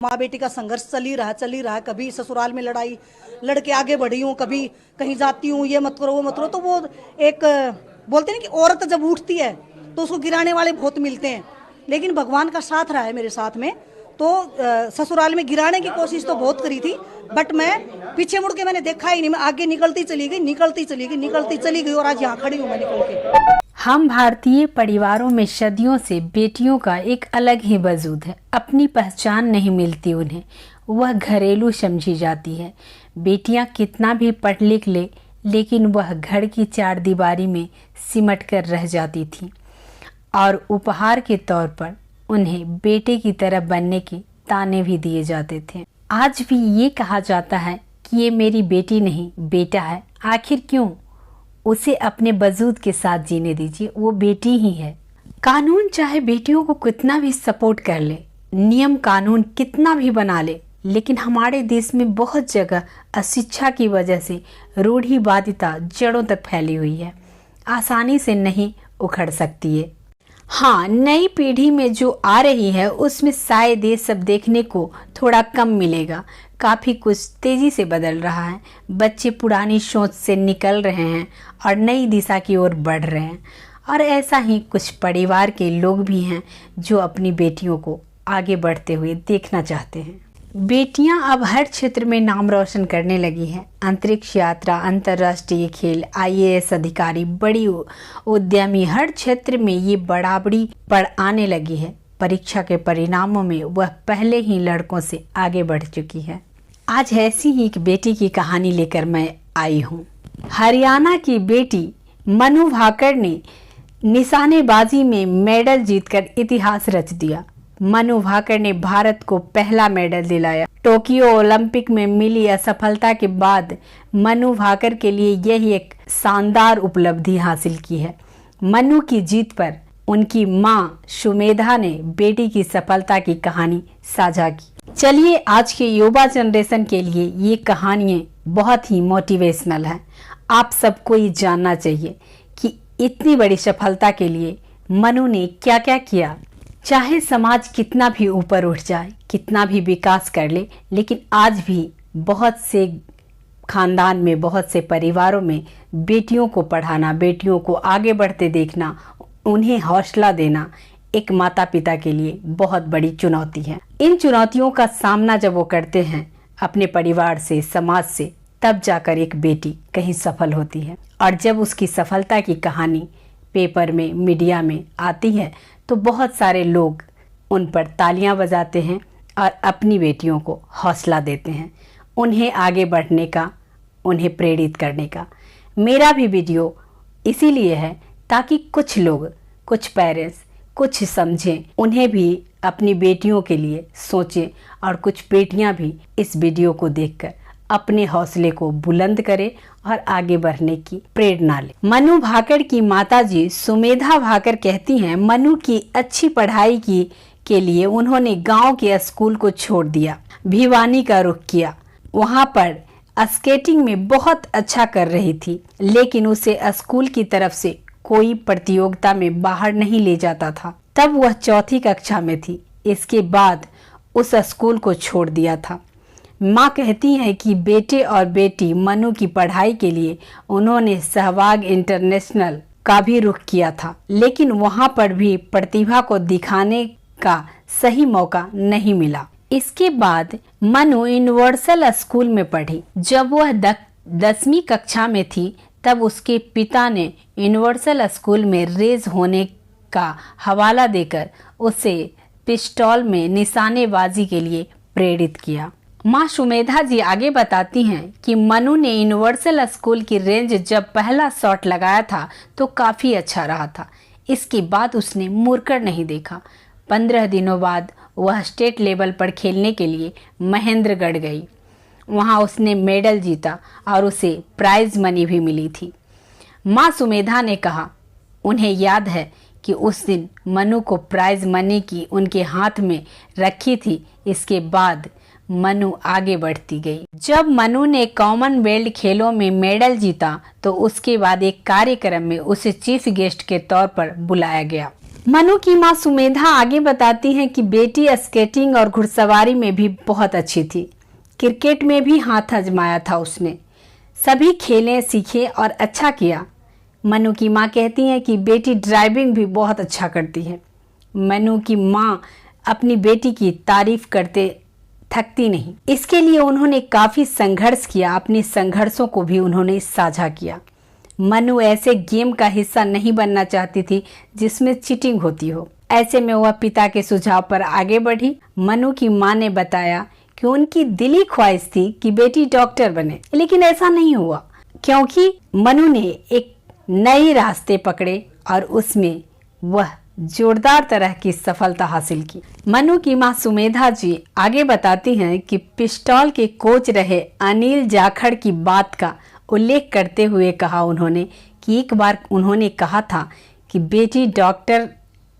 माँ बेटी का संघर्ष चल ही रहा है। कभी ससुराल में लड़ाई लड़के आगे बढ़ी हूँ, कभी कहीं जाती हूँ, ये मत करो वो मत करो। तो वो एक बोलते हैं कि औरत जब उठती है तो उसको गिराने वाले बहुत मिलते हैं, लेकिन भगवान का साथ रहा है मेरे साथ में। तो ससुराल में गिराने की कोशिश तो बहुत करी थी, बट मैं पीछे मुड़ के मैंने देखा ही नहीं। मैं आगे निकलती चली गई, निकलती चली गई, निकलती चली गई, और आज यहाँ खड़ी हूँ मैं निकल के। हम भारतीय परिवारों में सदियों से बेटियों का एक अलग ही वजूद है। अपनी पहचान नहीं मिलती उन्हें, वह घरेलू समझी जाती है। बेटियां कितना भी पढ़ लिख ले, लेकिन वह घर की चार दीवारी में सिमट कर रह जाती थी, और उपहार के तौर पर उन्हें बेटे की तरह बनने के ताने भी दिए जाते थे। आज भी ये कहा जाता है कि ये मेरी बेटी नहीं बेटा है। आखिर क्यों? उसे अपने वजूद के साथ जीने दीजिए, वो बेटी ही है। कानून चाहे बेटियों को कितना भी सपोर्ट कर ले, नियम कानून कितना भी बना ले, लेकिन हमारे देश में बहुत जगह अशिक्षा की वजह से रूढ़िवादिता जड़ों तक फैली हुई है, आसानी से नहीं उखड़ सकती है। हाँ, नई पीढ़ी में जो आ रही है उसमें शायद ये सब देखने को थोड़ा कम मिलेगा। काफ़ी कुछ तेज़ी से बदल रहा है। बच्चे पुरानी सोच से निकल रहे हैं और नई दिशा की ओर बढ़ रहे हैं। और ऐसा ही कुछ परिवार के लोग भी हैं जो अपनी बेटियों को आगे बढ़ते हुए देखना चाहते हैं। बेटियां अब हर क्षेत्र में नाम रोशन करने लगी हैं। अंतरिक्ष यात्रा, अंतर्राष्ट्रीय खेल, आईएएस अधिकारी, बड़ी उद्यमी, हर क्षेत्र में ये बराबरी पर आने लगी है। परीक्षा के परिणामों में वह पहले ही लड़कों से आगे बढ़ चुकी है। आज ऐसी ही एक बेटी की कहानी लेकर मैं आई हूँ। हरियाणा की बेटी मनु भाकर ने निशानेबाजी में मेडल जीतकर इतिहास रच दिया। मनु भाकर ने भारत को पहला मेडल दिलाया। टोक्यो ओलंपिक में मिली असफलता के बाद मनु भाकर के लिए यही एक शानदार उपलब्धि हासिल की है। मनु की जीत पर उनकी मां सुमेधा ने बेटी की सफलता की कहानी साझा की। चलिए, आज के युवा जनरेशन के लिए ये कहानियां बहुत ही मोटिवेशनल है। आप सबको ये जानना चाहिए कि इतनी बड़ी सफलता के लिए मनु ने क्या क्या किया। चाहे समाज कितना भी ऊपर उठ जाए, कितना भी विकास कर ले, लेकिन आज भी बहुत से खानदान में, बहुत से परिवारों में बेटियों को पढ़ाना, बेटियों को आगे बढ़ते देखना, उन्हें हौसला देना एक माता पिता के लिए बहुत बड़ी चुनौती है। इन चुनौतियों का सामना जब वो करते हैं अपने परिवार से, समाज से, तब जाकर एक बेटी कहीं सफल होती है। और जब उसकी सफलता की कहानी पेपर में, मीडिया में आती है तो बहुत सारे लोग उन पर तालियां बजाते हैं और अपनी बेटियों को हौसला देते हैं, उन्हें आगे बढ़ने का, उन्हें प्रेरित करने का। मेरा भी वीडियो इसीलिए है ताकि कुछ लोग, कुछ पेरेंट्स कुछ समझें, उन्हें भी अपनी बेटियों के लिए सोचें, और कुछ बेटियां भी इस वीडियो को देखकर अपने हौसले को बुलंद करें और आगे बढ़ने की प्रेरणा लें। मनु भाकर की माताजी सुमेधा भाकर कहती हैं, मनु की अच्छी पढ़ाई के लिए उन्होंने गांव के स्कूल को छोड़ दिया, भिवानी का रुख किया। वहां पर स्केटिंग में बहुत अच्छा कर रही थी, लेकिन उसे स्कूल की तरफ से कोई प्रतियोगिता में बाहर नहीं ले जाता था। तब वह चौथी कक्षा में थी। इसके बाद उस स्कूल को छोड़ दिया था। माँ कहती हैं कि बेटे और बेटी मनु की पढ़ाई के लिए उन्होंने सहवाग इंटरनेशनल का भी रुख किया था, लेकिन वहाँ पर भी प्रतिभा को दिखाने का सही मौका नहीं मिला। इसके बाद मनु यूनिवर्सल स्कूल में पढ़ी। जब वह 10वीं कक्षा में थी तब उसके पिता ने यूनिवर्सल स्कूल में रेस होने का हवाला देकर उसे पिस्तौल में निशानेबाजी के लिए प्रेरित किया। माँ सुमेधा जी आगे बताती हैं कि मनु ने यूनिवर्सल स्कूल की रेंज जब पहला शॉट लगाया था तो काफ़ी अच्छा रहा था। इसके बाद उसने मुड़कर नहीं देखा। 15 दिनों बाद वह स्टेट लेवल पर खेलने के लिए महेंद्रगढ़ गई। वहाँ उसने मेडल जीता और उसे प्राइज मनी भी मिली थी। माँ सुमेधा ने कहा, उन्हें याद है कि उस दिन मनु को प्राइज मनी की उनके हाथ में रखी थी। इसके बाद मनु आगे बढ़ती गई। जब मनु ने कॉमनवेल्थ खेलों में मेडल जीता तो उसके बाद एक कार्यक्रम में उसे चीफ गेस्ट के तौर पर बुलाया गया। मनु की मां सुमेधा आगे बताती हैं कि बेटी स्केटिंग और घुड़सवारी में भी बहुत अच्छी थी। क्रिकेट में भी हाथ आजमाया था उसने। सभी खेलें सीखे और अच्छा किया। मनु की मां कहती हैं कि बेटी ड्राइविंग भी बहुत अच्छा करती है। मनु की मां अपनी बेटी की तारीफ करते थकती नहीं। इसके लिए उन्होंने काफ़ी संघर्ष किया। अपने संघर्षों को भी उन्होंने साझा किया। मनु ऐसे गेम का हिस्सा नहीं बनना चाहती थी जिसमें चीटिंग होती हो। ऐसे में वह पिता के सुझाव पर आगे बढ़ी। मनु की मां ने बताया कि उनकी दिली ख्वाहिश थी कि बेटी डॉक्टर बने, लेकिन ऐसा नहीं हुआ क्योंकि मनु ने एक नए रास्ते पकड़े और उसमें वह जोरदार तरह की सफलता हासिल की। मनु की मां सुमेधा जी आगे बताती हैं कि पिस्तौल के कोच रहे अनिल जाखड़ की बात का उल्लेख करते हुए कहा उन्होंने कि एक बार उन्होंने कहा था कि बेटी डॉक्टर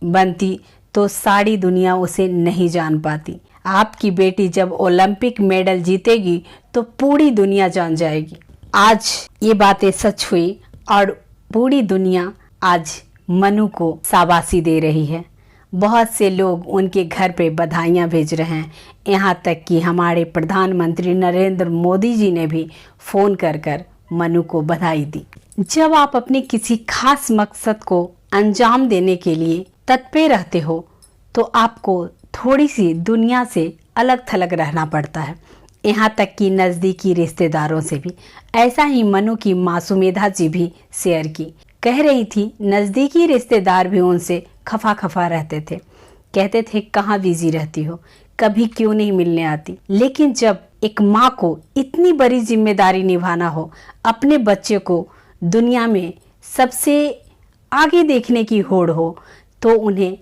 बनती तो सारी दुनिया उसे नहीं जान पाती। आपकी बेटी जब ओलंपिक मेडल जीतेगी तो पूरी दुनिया जान जाएगी। आज ये बातें सच हुई और पूरी दुनिया आज मनु को शाबाशी दे रही है। बहुत से लोग उनके घर पे बधाइयाँ भेज रहे हैं। यहाँ तक कि हमारे प्रधानमंत्री नरेंद्र मोदी जी ने भी फ़ोन कर मनु को बधाई दी। जब आप अपने किसी खास मकसद को अंजाम देने के लिए तत्पर रहते हो तो आपको थोड़ी सी दुनिया से अलग थलग रहना पड़ता है, यहाँ तक कि नज़दीकी रिश्तेदारों से भी। ऐसा ही मनु की मां सुमेधा जी भी शेयर की। कह रही थी नज़दीकी रिश्तेदार भी उनसे खफा रहते थे। कहते थे कहाँ बिजी रहती हो, कभी क्यों नहीं मिलने आती। लेकिन जब एक माँ को इतनी बड़ी जिम्मेदारी निभाना हो, अपने बच्चे को दुनिया में सबसे आगे देखने की होड़ हो, तो उन्हें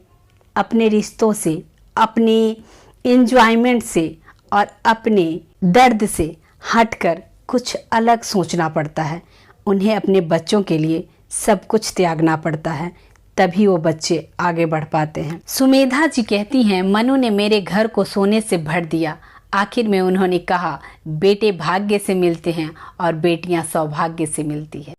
अपने रिश्तों से, अपने एंजॉयमेंट से और अपने दर्द से हटकर कुछ अलग सोचना पड़ता है। उन्हें अपने बच्चों के लिए सब कुछ त्यागना पड़ता है, तभी वो बच्चे आगे बढ़ पाते हैं। सुमेधा जी कहती हैं मनु ने मेरे घर को सोने से भर दिया। आखिर में उन्होंने कहा बेटे भाग्य से मिलते हैं और बेटियां सौभाग्य से मिलती है।